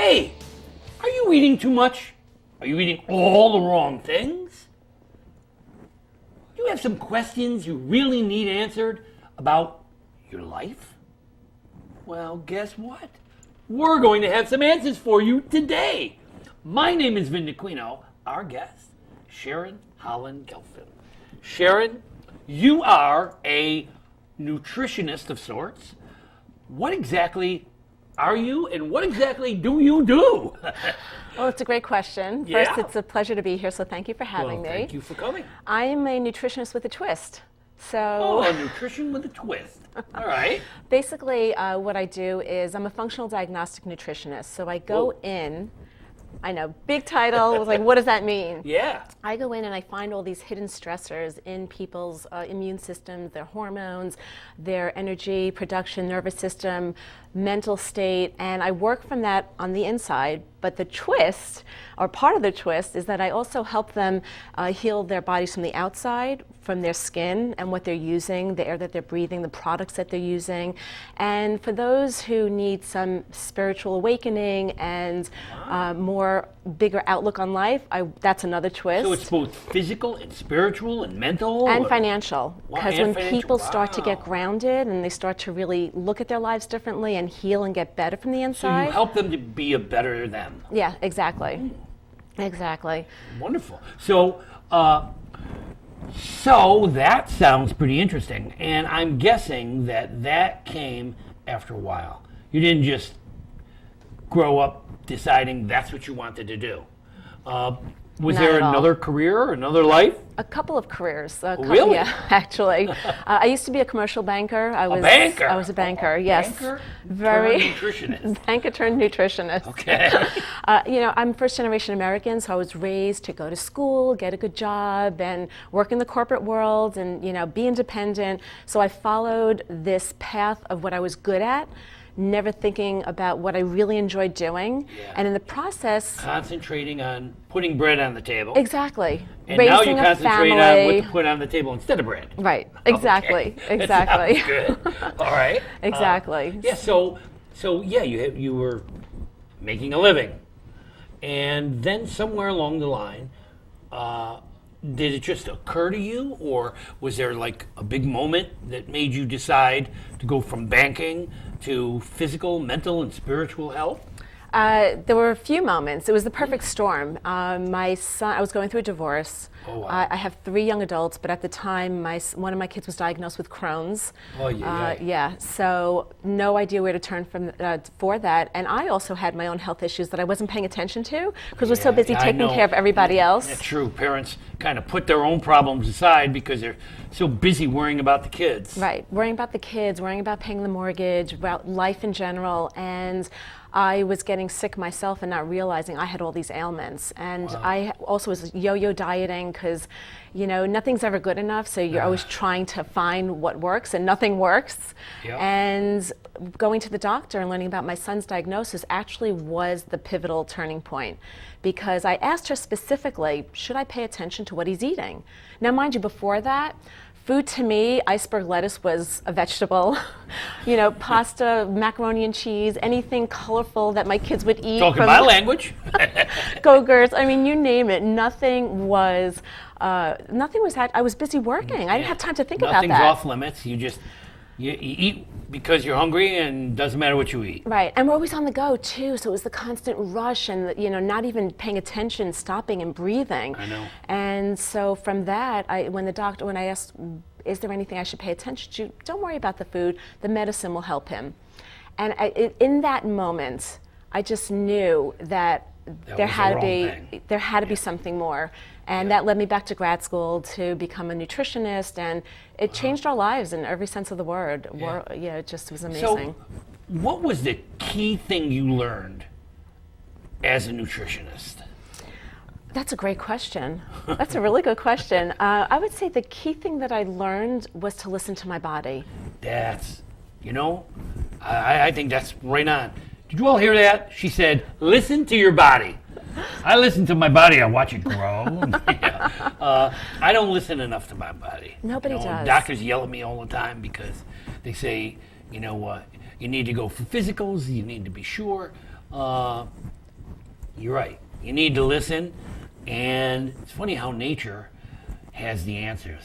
Hey, are you eating too much? Are you eating all the wrong things? Do you have some questions you really need answered about your life? Well, guess what? We're going to have some answers for you today. My name is Vin Dacquino. Our guest, Sharon Holand Gelfand. Sharon, you are a nutritionist of sorts. What exactly are you, and what exactly do you do? Well, it's a great question. Yeah. First, it's a pleasure to be here, so thank you for having me. Thank you for coming. I am a nutritionist with a twist. Oh, So a nutrition with a twist. All right. basically, what I do is I'm a functional diagnostic nutritionist. So I go Whoa. in, I know, big title, I was like, what does that mean? Yeah. I go in and I find all these hidden stressors in people's immune systems, their hormones, their energy production, nervous system, mental state, and I work from that on the inside. But the twist, or part of the twist, is that I also help them heal their bodies from the outside, from their skin and what they're using, the air that they're breathing, the products that they're using. And for those who need some spiritual awakening and more bigger outlook on life, that's another twist. So it's both physical and spiritual and mental? And or- financial, Wow, because and when financial, people start to get wow. grounded and they start to really look at their lives differently and heal and get better from the So inside. you help them to be a better them. Yeah, exactly. Exactly. Wonderful. So that sounds pretty interesting, and I'm guessing that came after a while. You didn't just grow up deciding that's what you wanted to do. Was Not there at all. another career or another life? A couple of careers. Really? Yeah, actually. I used to be a commercial banker. I was banker? I was a banker. Yes. Banker Very. turned nutritionist. Banker turned nutritionist. Okay. I'm first generation American, so I was raised to go to school, get a good job, and work in the corporate world, and be independent. So I followed this path of what I was good at, never thinking about what I really enjoyed doing, Yeah. and in the process, Concentrating on putting bread on the table. exactly, And now you raising a concentrate on family. what to put on the table instead of bread. Right. Exactly. Okay. Exactly. That sounds good. All right. Exactly. Yeah. So yeah, you were making a living, and then somewhere along the line, did it just occur to you, or was there like a big moment that made you decide to go from banking to physical, mental, and spiritual health? There were a few moments. It was the perfect storm. My son, I was going through a divorce. Oh, wow. I have 3 young adults, but at the time, one of my kids was diagnosed with Crohn's. Oh, yeah. Yeah, so no idea where to turn for that. And I also had my own health issues that I wasn't paying attention to because we're so busy I taking know. care of everybody else. That's true. Parents kind of put their own problems aside because they're so busy worrying about the kids. Right, worrying about the kids, worrying about paying the mortgage, about life in general, and I was getting sick myself and not realizing I had all these ailments. And I also was yo-yo dieting because, nothing's ever good enough, so you're always trying to find what works, and nothing works. Yep. And going to the doctor and learning about my son's diagnosis actually was the pivotal turning point, because I asked her specifically, should I pay attention to what he's eating? Now, mind you, before that, food to me, iceberg lettuce was a vegetable. Pasta, macaroni and cheese, anything colorful that my kids would eat. Talking from my language. Go-gurts, you name it. Nothing was I was busy working. I didn't have time to think about Nothing's that. off limits. You eat because you're hungry, and doesn't matter what you eat. Right, and we're always on the go too, so it was the constant rush and not even paying attention, stopping and breathing. I know. And so from that, when I asked, is there anything I should pay attention to? Don't worry about the food, the medicine will help him. And in that moment, I just knew that That there was the had to wrong be thing. be something more. And that led me back to grad school to become a nutritionist, and it changed our lives in every sense of the word. Yeah. It just was amazing. So, what was the key thing you learned as a nutritionist? That's a great question. That's a really good question. I would say the key thing that I learned was to listen to my body. That's, I think that's right on. Did you all hear that? She said, listen to your body. I listen to my body. I watch it grow. I don't listen enough to my body. Nobody does. Doctors yell at me all the time because they say, you need to go for physicals. You need to be sure. You're right. You need to listen, and it's funny how nature has the answers,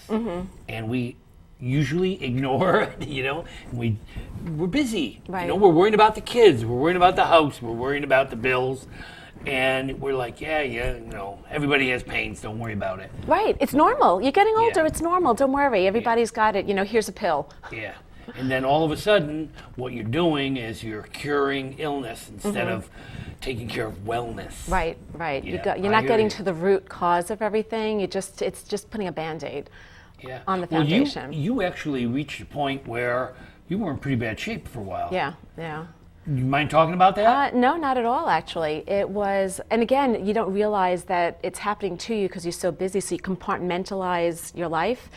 and we usually ignore it. We're busy. Right. We're worrying about the kids. We're worrying about the house. We're worrying about the bills, and we're like, everybody has pains. Don't worry about it. Right. It's normal. You're getting older. Yeah. It's normal. Don't worry. Everybody's got it. Here's a pill. Yeah. And then all of a sudden, what you're doing is you're curing illness instead of taking care of wellness. Right. Yeah, You're not getting to the root cause of everything. It's just putting a Band-Aid on the foundation. Well, you actually reached a point where you were in pretty bad shape for a while. Yeah. You mind talking about that? No, not at all, actually. It was, and again, you don't realize that it's happening to you because you're so busy, so you compartmentalize your life.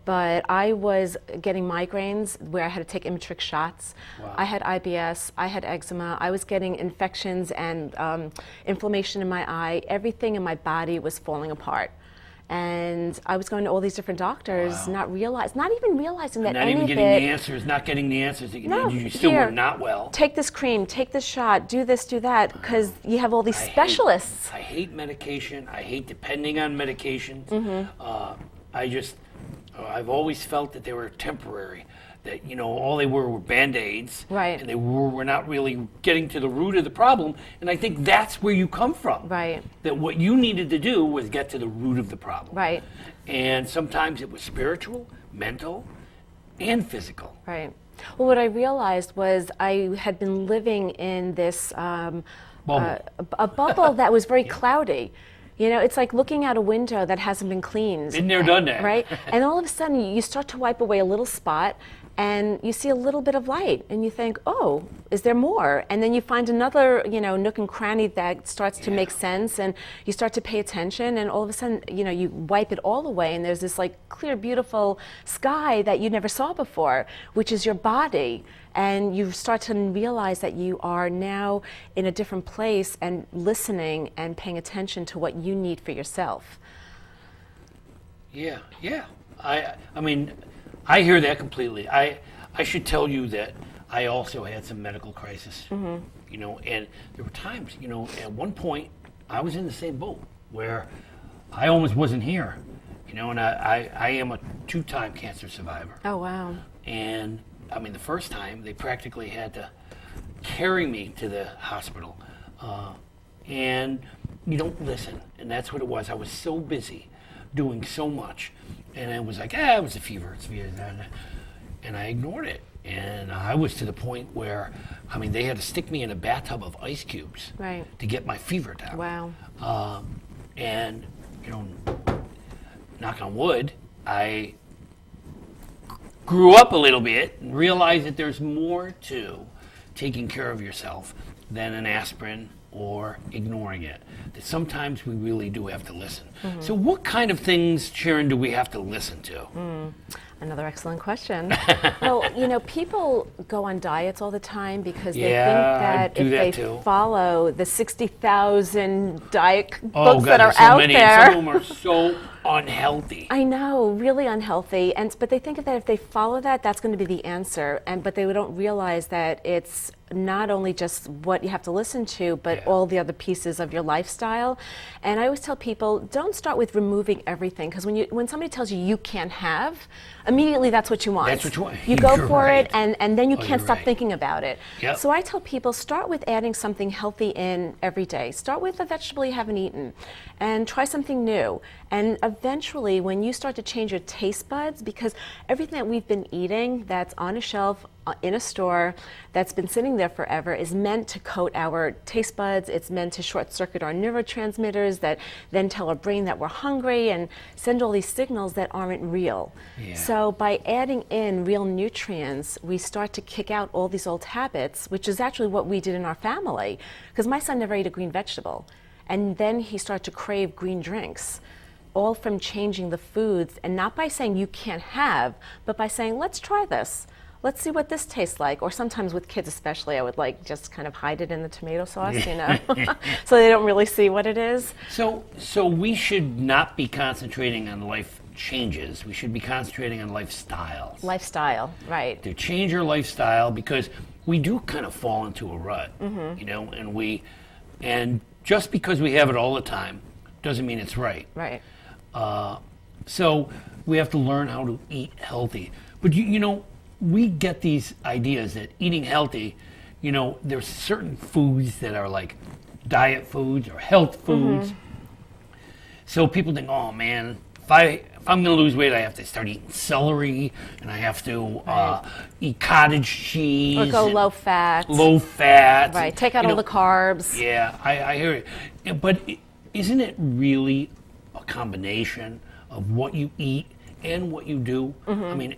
But I was getting migraines where I had to take Imatrix shots. Wow. I had IBS, I had eczema, I was getting infections and inflammation in my eye. Everything in my body was falling apart. And I was going to all these different doctors, not even realizing that Not any even of getting it. the answers, not getting the answers that you No, need. You still here, were not well. Take this cream, take this shot, do this, do that, because you have all these specialists. I hate medication. I hate depending on medications. I've always felt that they were temporary. That all they were Band-Aids, Right. and they were not really getting to the root of the problem. And I think that's where you come from. Right. That what you needed to do was get to the root of the problem. Right. And sometimes it was spiritual, mental, and physical. Right. Well, what I realized was I had been living in this Bubble. a bubble that was very cloudy. It's like looking out a window that hasn't been cleaned. Been there, done that. Right? And all of a sudden, you start to wipe away a little spot, and you see a little bit of light, and you think, oh, is there more? And then you find another, nook and cranny that starts to make sense, and you start to pay attention, and all of a sudden, you wipe it all away, and there's this like clear, beautiful sky that you never saw before, which is your body. And you start to realize that you are now in a different place and listening and paying attention to what you need for yourself. Yeah. I mean, I hear that completely. I should tell you that I also had some medical crisis. And there were times, at one point I was in the same boat where I almost wasn't here. And I am a 2-time cancer survivor. Oh, wow. And I mean, the first time they practically had to carry me to the hospital. And you don't listen. And that's what it was. I was so busy doing so much. And it was like, it was a fever. It's fever. And I ignored it. And I was to the point where, they had to stick me in a bathtub of ice cubes to get my fever down. Wow. And, knock on wood, I grew up a little bit and realized that there's more to taking care of yourself than an aspirin or ignoring it. That sometimes we really do have to listen. So what kind of things, Sharon, do we have to listen to? Another excellent question. Well, people go on diets all the time because they think I that do if that they too. follow the 60,000 diet Oh, books God, that are there's so out many. there. Some of them are so unhealthy. I know, really unhealthy, but they think that if they follow that, that's going to be the answer. But they don't realize that it's not only just what you have to listen to, but all the other pieces of your lifestyle. And I always tell people, don't start with removing everything, because when somebody tells you you can't have, immediately that's what you want. That's what you want. You go You're for right. it, and then you can't you're stop right. thinking about it. Yep. So I tell people, start with adding something healthy in every day. Start with a vegetable you haven't eaten, and try something new. And eventually, when you start to change your taste buds, because everything that we've been eating that's on a shelf in a store that's been sitting there forever is meant to coat our taste buds. It's meant to short circuit our neurotransmitters that then tell our brain that we're hungry and send all these signals that aren't real. Yeah. So by adding in real nutrients, we start to kick out all these old habits, which is actually what we did in our family. Because my son never ate a green vegetable. And then he started to crave green drinks, all from changing the foods, and not by saying you can't have, but by saying, let's try this. Let's see what this tastes like. Or sometimes with kids especially, I would just kind of hide it in the tomato sauce, so they don't really see what it is. So we should not be concentrating on life changes. We should be concentrating on lifestyles. Lifestyle, right. To change your lifestyle, because we do kind of fall into a rut, and just because we have it all the time doesn't mean it's right. Right. So we have to learn how to eat healthy. But you know, we get these ideas that eating healthy, you know, there's certain foods that are like diet foods or health foods. So people think, oh man, if I'm going to lose weight, I have to start eating celery, and I have to eat cottage cheese. Or go low fat. Low fat. Right. Take out all the carbs. Yeah, I hear it. But isn't it really a combination of what you eat and what you do? I mean,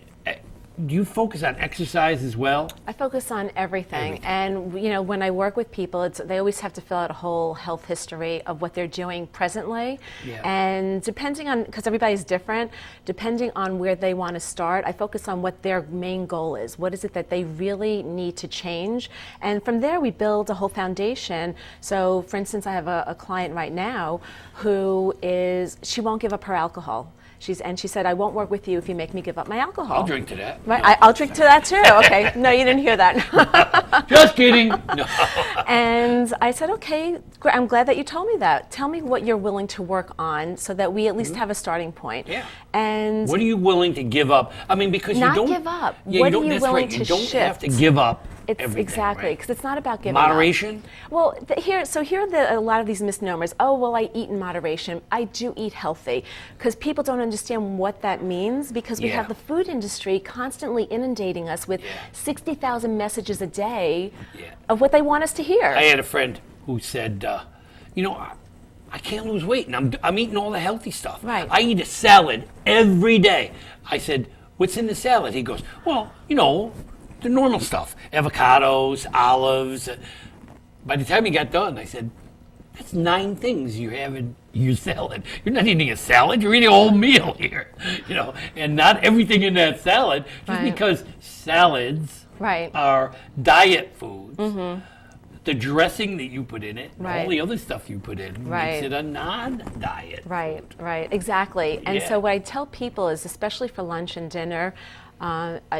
do you focus on exercise as well? I focus on everything. And you know, when I work with people, they always have to fill out a whole health history of what they're doing presently. Yeah. And depending on, because everybody's different, depending on where they want to start, I focus on what their main goal is. What is it that they really need to change? And from there, we build a whole foundation. So, for instance, I have a client right now who she won't give up her alcohol. She said, I won't work with you if you make me give up my alcohol. I'll drink to that. Right, I'll drink to that too. Okay, no, you didn't hear that. Just kidding. No. And I said, okay, I'm glad that you told me that. Tell me what you're willing to work on so that we at least have a starting point. Yeah. And what are you willing to give up? I mean, because not you don't give up. Yeah, What you are don't, you that's willing right. to You don't shift? have to give up. It's everything, exactly, right? because it's not about giving Moderation? up. Well, here are a lot of these misnomers. Oh, well, I eat in moderation. I do eat healthy, because people don't understand what that means, because we have the food industry constantly inundating us with 60,000 messages a day of what they want us to hear. I had a friend who said, you know, I can't lose weight, and I'm eating all the healthy stuff. Right. I eat a salad every day. I said, what's in the salad? He goes, well, you know, the normal stuff, avocados, olives. By the time he got done, I said, that's 9 things you have in your salad. You're not eating a salad, you're eating a whole meal here, you know, and not everything in that salad, just because salads are diet foods. The dressing that you put in it, all the other stuff you put in, makes it a non-diet food. Right, exactly. And so what I tell people is, especially for lunch and dinner,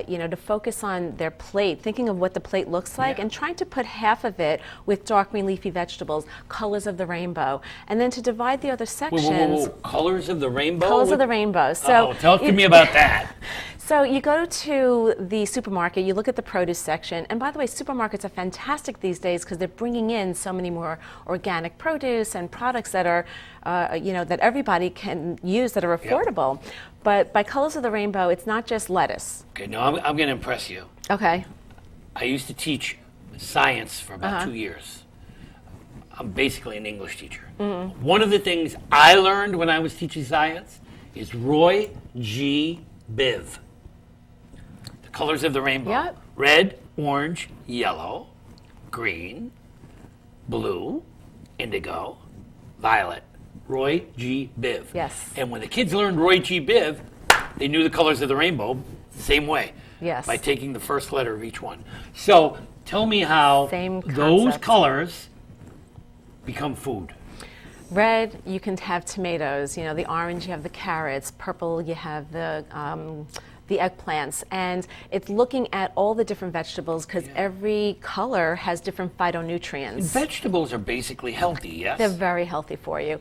you know, to focus on their plate, thinking of what the plate looks like, and trying to put half of it with dark green leafy vegetables, colors of the rainbow, and then to divide the other sections. Whoa. Colors of the rainbow? Colors of the rainbow. So tell me about that. So you go to the supermarket, you look at the produce section, and by the way, supermarkets are fantastic these days because they're bringing in so many more organic produce and products that are, you know, that everybody can use that are affordable. But by colors of the rainbow, it's not just lettuce. Okay, now I'm going to impress you. Okay. I used to teach science for about 2 years. I'm basically an English teacher. One of the things I learned when I was teaching science is Roy G. Biv. The colors of the rainbow. Red, orange, yellow, green, blue, indigo, violet. Roy G. Biv. Yes. And when the kids learned Roy G. Biv, they knew the colors of the rainbow the same way. Yes. By taking the first letter of each one. So tell me how those colors become food. Red, you can have tomatoes. You know, the orange, you have the carrots. Purple, you have the eggplants. And it's looking at all the different vegetables because every color has different phytonutrients. Vegetables are basically healthy, yes? They're very healthy for you.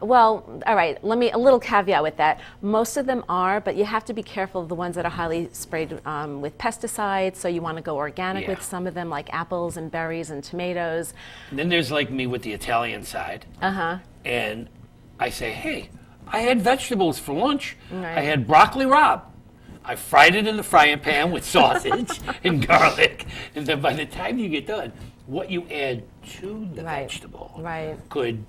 Well, all right, a little caveat with that. Most of them are, but you have to be careful of the ones that are highly sprayed with pesticides. So you want to go organic with some of them, like apples and berries and tomatoes. And then there's like me with the Italian side. And I say, hey, I had vegetables for lunch. I had broccoli rabe. I fried it in the frying pan with sausage and garlic. And then by the time you get done, what you add to the vegetable could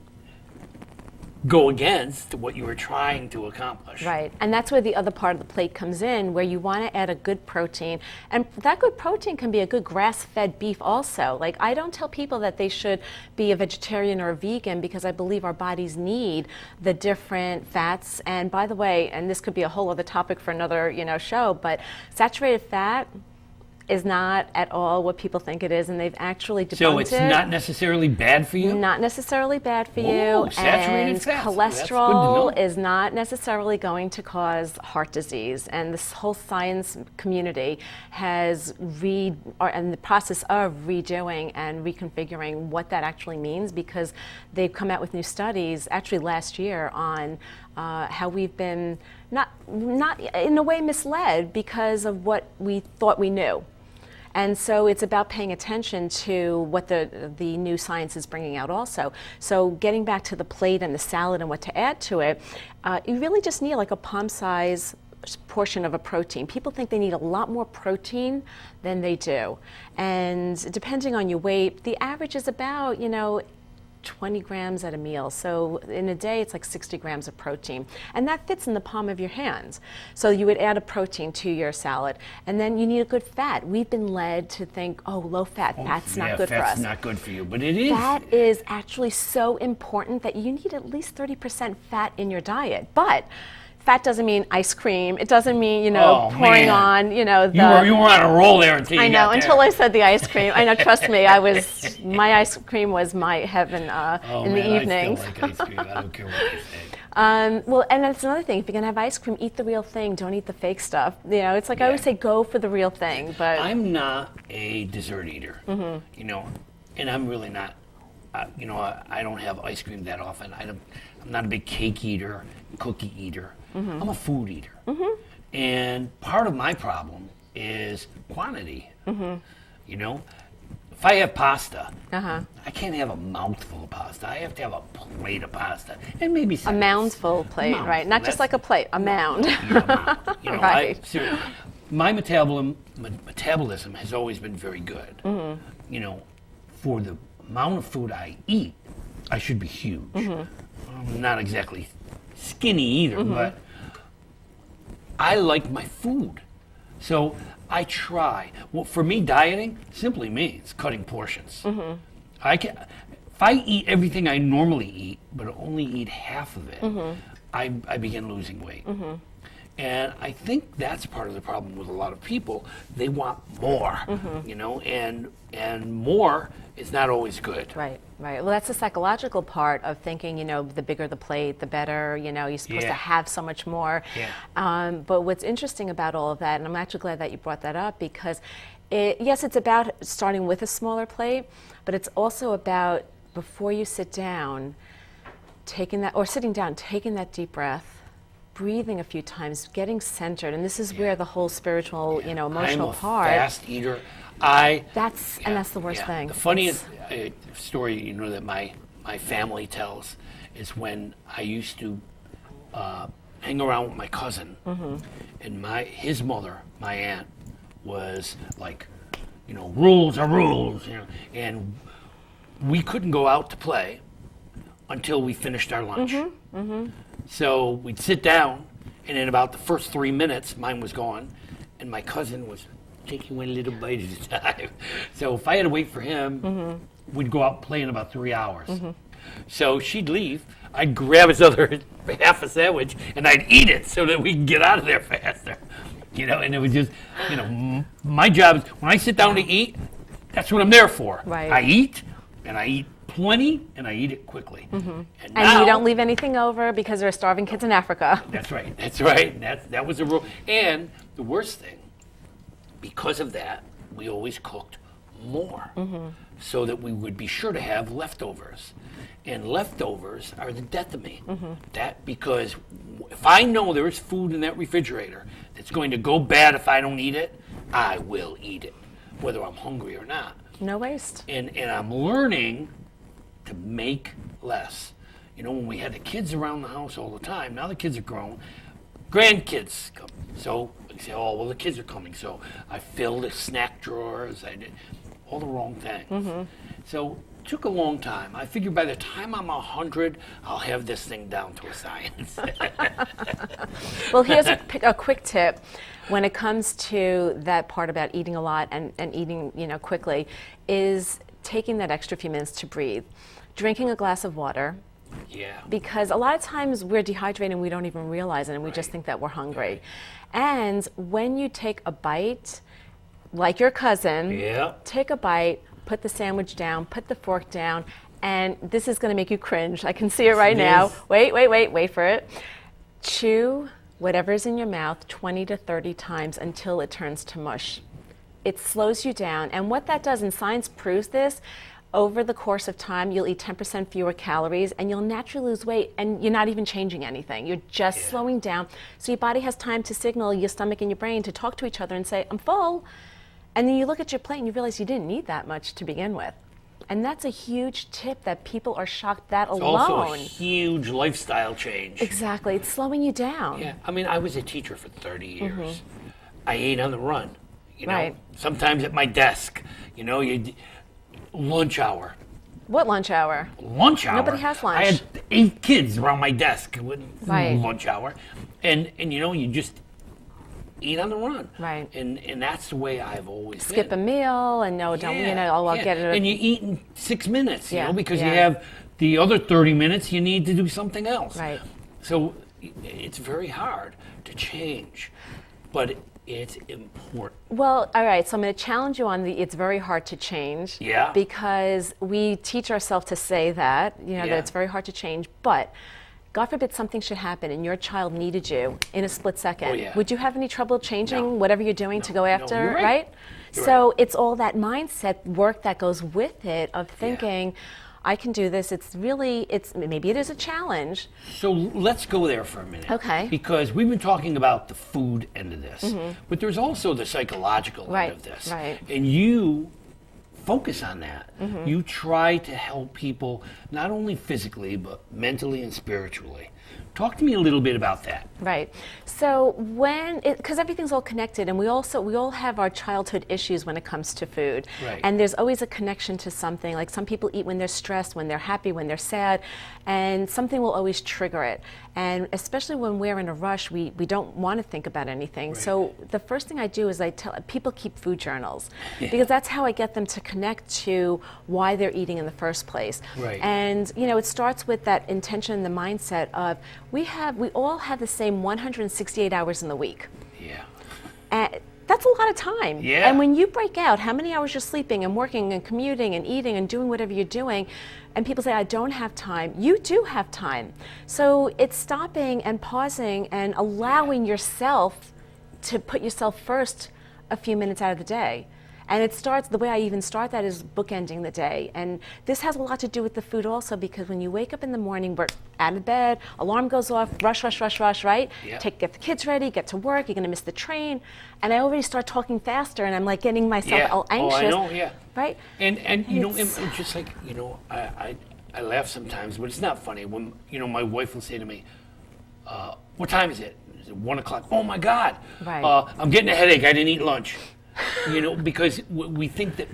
go against what you were trying to accomplish. Right, and that's where the other part of the plate comes in, where you want to add a good protein. And that good protein can be a good grass-fed beef also. Like, I don't tell people that they should be a vegetarian or a vegan because I believe our bodies need the different fats. And by the way, and this could be a whole other topic for another, show, but saturated fat is not at all what people think it is, and they've actually debunked it. So it's not necessarily bad for you? Not necessarily bad for Oh, you. saturated And fats. cholesterol That's good to know. is not necessarily going to cause heart disease. And this whole science community has in the process of redoing and reconfiguring what that actually means, because they've come out with new studies actually last year on how we've been not in a way misled because of what we thought we knew. And so it's about paying attention to what the new science is bringing out also. So getting back to the plate and the salad and what to add to it, you really just need like a palm size portion of a protein. People think they need a lot more protein than they do. And depending on your weight, the average is about, 20 grams at a meal. So in a day, it's like 60 grams of protein. And that fits in the palm of your hands. So you would add a protein to your salad. And then you need a good fat. We've been led to think, low fat, fat's not good for us. Fat's not good for you, but it is. That is actually so important that you need at least 30% fat in your diet. But fat doesn't mean ice cream. It doesn't mean, pouring man. on, the... You were on a roll there until you I know, got there. until I said the ice cream. I know, trust me, my ice cream was my heaven in the evenings. I still like ice cream. I don't care what you say. Well, and that's another thing. If you're going to have ice cream, eat the real thing. Don't eat the fake stuff. It's like I always say, go for the real thing. But I'm not a dessert eater, and I'm really not. I don't have ice cream that often. I'm not a big cake eater, cookie eater. I'm a food eater. And part of my problem is quantity. If I have pasta, I can't have a mouthful of pasta. I have to have a plate of pasta, and maybe a moundful plate, right? Not just like a plate, a mound. Right. My metabolism has always been very good. For the amount of food I eat, I should be huge. I'm not exactly skinny either, but I like my food. So I try. Well, for me, dieting simply means cutting portions. If I eat everything I normally eat, but only eat half of it, I begin losing weight. And I think that's part of the problem with a lot of people. They want more, and more is not always good. Right. Well, that's the psychological part of thinking, the bigger the plate, the better, you're supposed to have so much more. But what's interesting about all of that, and I'm actually glad that you brought that up, because yes, it's about starting with a smaller plate, but it's also about, before you sit down, taking that deep breath, breathing a few times, getting centered, and this is where the whole spiritual, emotional part. I'm a fast eater. And that's the worst thing. The funniest story, that my family tells is when I used to hang around with my cousin, and his mother, my aunt, was like, rules are rules, and we couldn't go out to play until we finished our lunch. So we'd sit down, and in about the first 3 minutes, mine was gone, and my cousin was taking one little bite at a time. So if I had to wait for him, we'd go out and play in about 3 hours. So she'd leave, I'd grab his other half a sandwich, and I'd eat it so that we can get out of there faster. And it was just, my job is, when I sit down to eat, that's what I'm there for. Right. I eat, and I eat plenty, and I eat it quickly. And you don't leave anything over, because there are starving kids in Africa. That's right. That was the rule. And the worst thing, because of that, we always cooked more, so that we would be sure to have leftovers. And leftovers are the death of me. Because if I know there is food in that refrigerator that's going to go bad if I don't eat it, I will eat it, whether I'm hungry or not. No waste. And I'm learning to make less. When we had the kids around the house all the time, now the kids are grown, grandkids come. So I say, the kids are coming. So I filled the snack drawers. I did all the wrong things. So it took a long time. I figured by the time I'm 100, I'll have this thing down to a science. Well, here's a quick tip. When it comes to that part about eating a lot and eating, quickly, is taking that extra few minutes to breathe. Drinking a glass of water. Because a lot of times we're dehydrated and we don't even realize it, and we just think that we're hungry. And when you take a bite, like your cousin, Yeah. take a bite, put the sandwich down, put the fork down, and this is going to make you cringe. I can see it right now. is. Wait for it. Chew whatever's in your mouth 20 to 30 times until it turns to mush. It slows you down. And what that does, and science proves this, over the course of time, you'll eat 10% fewer calories and you'll naturally lose weight, and you're not even changing anything. You're just slowing down. So your body has time to signal your stomach and your brain to talk to each other and say, I'm full. And then you look at your plate and you realize you didn't need that much to begin with. And that's a huge tip that people are shocked that It's alone. also a huge lifestyle change. Exactly. It's slowing you down. Yeah, I mean, I was a teacher for 30 years. I ate on the run, you know, Right. sometimes at my desk, you know, lunch hour. What lunch hour? Lunch hour? Nobody has lunch. I had 8 kids around my desk with Right. lunch hour. And you know, you just eat on the run. Right. And that's the way I've always Skip a been. meal and no, don't, you know, I'll get it. And you eat in 6 minutes, you Yeah, know, because you yeah. have the other 30 minutes you need to do something else. Right. So it's very hard to change, but it's important. Well, all right, so I'm going to challenge you on it's very hard to change. Yeah. Because we teach ourselves to say that, you know, Yeah. that it's very hard to change, but God forbid something should happen and your child needed you in a split second. Oh, yeah. Would you have any trouble changing No. whatever you're doing to go after, you're right. right? You're So right. it's all that mindset work that goes with it of thinking, I can do this. It's really, maybe it is a challenge. So let's go there for a minute. Okay. Because we've been talking about the food end of this, but there's also the psychological Right, end of this. right. And you focus on that. You try to help people not only physically, but mentally and spiritually. Talk to me a little bit about that. Right. So because everything's all connected, and we all have our childhood issues when it comes to food. Right. And there's always a connection to something. Like some people eat when they're stressed, when they're happy, when they're sad, and something will always trigger it. And especially when we're in a rush, we don't want to think about anything. Right. So the first thing I do is I tell people keep food journals, Yeah. because that's how I get them to connect to why they're eating in the first place. Right. And you know, it starts with that intention, the mindset of we all have the same 168 hours in the week. Yeah. And that's a lot of time. Yeah. And when you break out how many hours you're sleeping and working and commuting and eating and doing whatever you're doing, and people say, I don't have time, you do have time. So it's stopping and pausing and allowing yourself to put yourself first a few minutes out of the day. And it starts, the way I even start that is bookending the day. And this has a lot to do with the food also, because when you wake up in the morning, we're out of bed, alarm goes off, rush, right? Yeah. Get the kids ready, get to work, you're gonna miss the train. And I already start talking faster and I'm like getting myself all anxious. Oh, I know, yeah. Right? And you know, It's- it's just like, you know, I laugh sometimes, but it's not funny. When, you know, my wife will say to me, what time is it? Is it 1 o'clock? Oh my God. Right. I'm getting a headache, I didn't eat lunch. You know, because we think that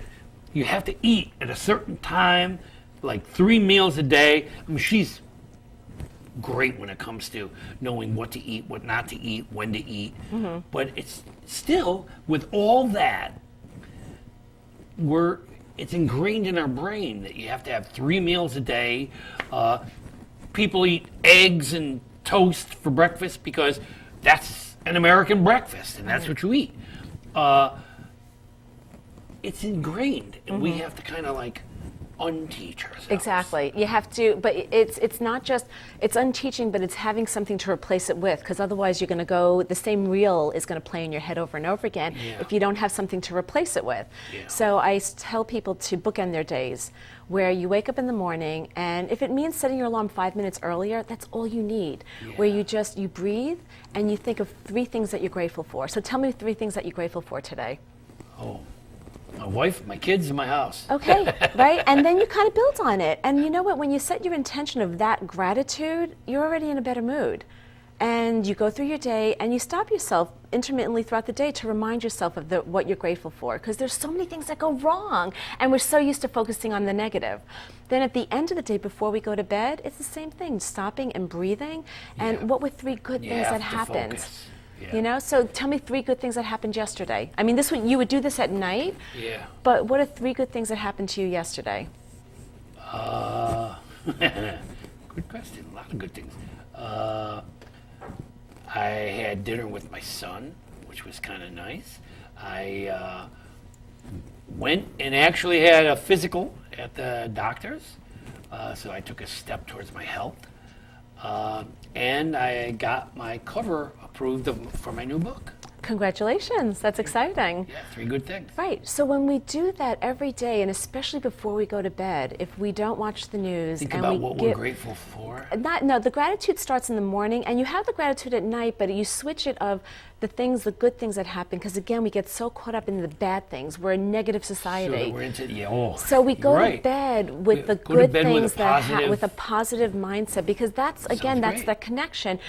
you have to eat at a certain time, like 3 meals a day. I mean, she's great when it comes to knowing what to eat, what not to eat, when to eat. But it's still, with all that, it's ingrained in our brain that you have to have 3 meals a day. People eat eggs and toast for breakfast because that's an American breakfast, and that's what you eat. It's ingrained, and we have to kind of like unteach ourselves. Exactly. You have to, but it's not just, it's unteaching, but it's having something to replace it with, because otherwise you're going to go, the same reel is going to play in your head over and over again if you don't have something to replace it with. Yeah. So I tell people to bookend their days, where you wake up in the morning, and if it means setting your alarm 5 minutes earlier, that's all you need. Where you breathe and you think of 3 things that you're grateful for. So tell me 3 things that you're grateful for today. Oh, my wife, my kids, and my house. Okay, right? And then you kind of build on it. And you know what? When you set your intention of that gratitude, you're already in a better mood. And you go through your day and you stop yourself intermittently throughout the day to remind yourself of what you're grateful for. Because there's so many things that go wrong. And we're so used to focusing on the negative. Then at the end of the day, before we go to bed, it's the same thing, stopping and breathing. And what were 3 good You things have that to happened? focus. Yeah. You know, so tell me 3 good things that happened yesterday. I mean, you would do this at night. Yeah. But what are 3 good things that happened to you yesterday? Good question. A lot of good things. I had dinner with my son, which was kind of nice. I went and actually had a physical at the doctor's. So I took a step towards my health. And I got my cover approved for my new book. Congratulations, that's exciting. Yeah, 3 good things. Right, so when we do that every day, and especially before we go to bed, if we don't watch the news Think and about we what we're grateful for. No, the gratitude starts in the morning, and you have the gratitude at night, but you switch it of the good things that happen, because again, we get so caught up in the bad things. We're a negative society. So we're into, So we go right. to bed with the Go to good bed things with with a positive mindset, because that's Sounds great. that connection.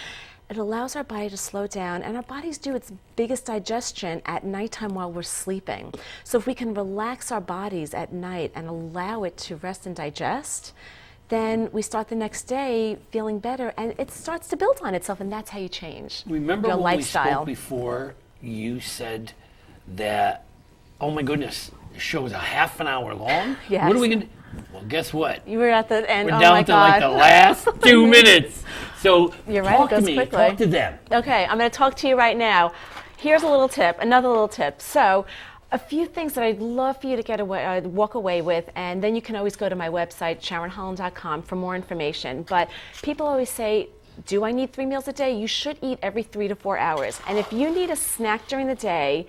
It allows our body to slow down, and our bodies do its biggest digestion at nighttime while we're sleeping. So if we can relax our bodies at night and allow it to rest and digest, then we start the next day feeling better, and it starts to build on itself, and that's how you change Remember your when lifestyle. we spoke before, you said that, oh my goodness, the show is a half an hour long? Yes. What are we going to Well, guess what? You were at the end. We're Oh down my to God. like the last 2 minutes. So You're right, talk it goes to me, quickly. talk to them. Okay, I'm going to talk to you right now. Here's a little tip, another little tip. So, a few things that I'd love for you to get away, walk away with, and then you can always go to my website, SharonHoland.com, for more information. But people always say, do I need 3 meals a day? You should eat every 3 to 4 hours. And if you need a snack during the day,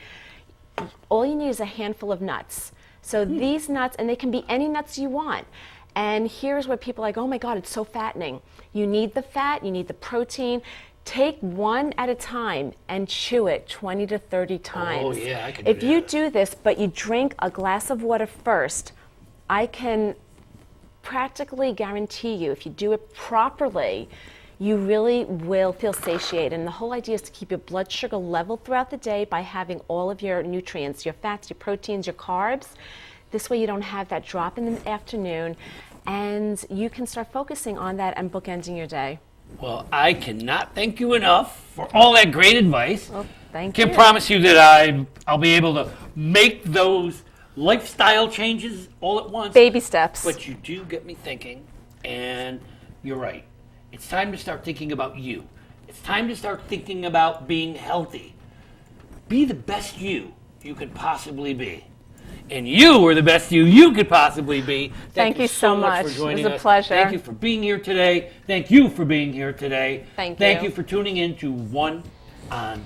all you need is a handful of nuts. So these nuts, and they can be any nuts you want. And here's where people are like, oh my God, it's so fattening. You need the fat, you need the protein. Take one at a time and chew it 20 to 30 times. Oh yeah, I can do If that. you do this, but you drink a glass of water first, I can practically guarantee you, if you do it properly, you really will feel satiated. And the whole idea is to keep your blood sugar level throughout the day by having all of your nutrients, your fats, your proteins, your carbs. This way you don't have that drop in the afternoon, and you can start focusing on that and bookending your day. Well, I cannot thank you enough for all that great advice. Well, thank Can you. promise you that I'll be able to make those lifestyle changes all at once. Baby steps. But you do get me thinking, and you're right. It's time to start thinking about you. It's time to start thinking about being healthy. Be the best you can possibly be. And you are the best you could possibly be. Thank you so much. For joining It was a us. pleasure. Thank you for being here today. Thank you for being here today. Thank Thank you. you for tuning in to One on